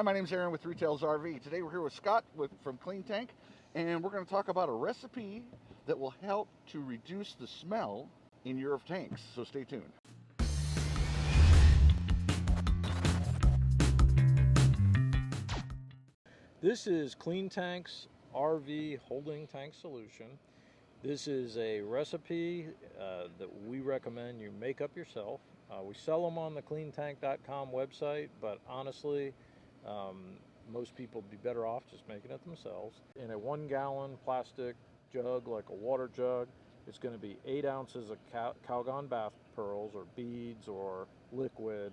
Hi, my name's Aaron with Retails RV. Today we're here with Scott from Clean Tank, and we're going to talk about a recipe that will help to reduce the smell in your tanks, so stay tuned. This is Clean Tank's RV holding tank solution. This is a recipe that we recommend you make up yourself. We sell them on the cleantank.com website, but honestly, most people would be better off just making it themselves. In a 1 gallon plastic jug, like a water jug, it's going to be 8 ounces of Calgon bath pearls or beads or liquid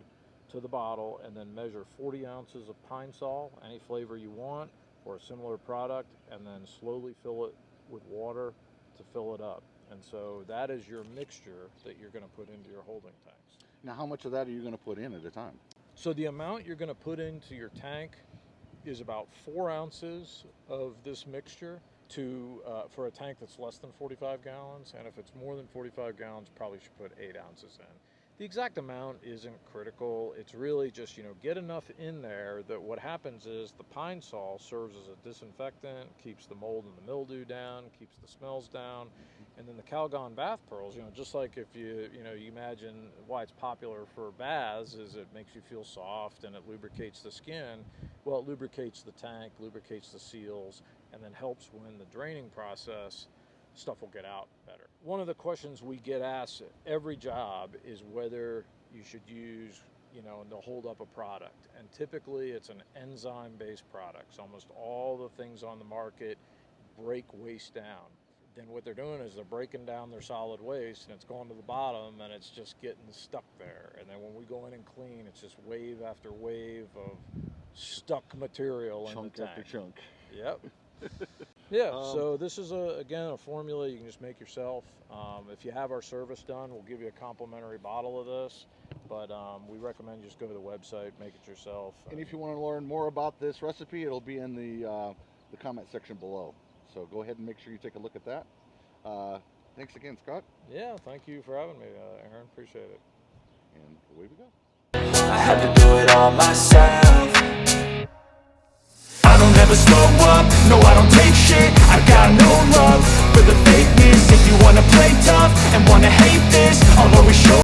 to the bottle, and then measure 40 ounces of pine sol, any flavor you want, or a similar product, and then slowly fill it with water to fill it up. And so that is your mixture that you're going to put into your holding tanks. Now, how much of that are you going to put in at a time? So the amount you're going to put into your tank is about 4 ounces of this mixture for a tank that's less than 45 gallons. And if it's more than 45 gallons, probably should put 8 ounces in. The exact amount isn't critical. It's really just, get enough in there that what happens is the pine sol serves as a disinfectant, keeps the mold and the mildew down, keeps the smells down. And then the Calgon bath pearls, just like if you imagine why it's popular for baths is it makes you feel soft and it lubricates the skin. Well, it lubricates the tank, lubricates the seals, and then helps when the draining process stuff will get out better. One of the questions we get asked at every job is whether you should use, to hold up a product. And typically it's an enzyme-based product. So almost all the things on the market break waste down. Then what they're doing is they're breaking down their solid waste and it's going to the bottom and it's just getting stuck there. And then when we go in and clean, it's just wave after wave of stuck material in the tank. Chunk after chunk. Yep. Yeah, so this is, again, a formula you can just make yourself. If you have our service done, we'll give you a complimentary bottle of this, but we recommend you just go to the website, make it yourself. And if you want to learn more about this recipe, it'll be in the comment section below. So go ahead and make sure you take a look at that. Thanks again, Scott. Yeah, thank you for having me, Aaron. Appreciate it. And away we go. I had to do it all myself. I don't ever slow up, no I don't take shit. I got no love for the fakeness. If you wanna play tough and wanna hate this, I'll always show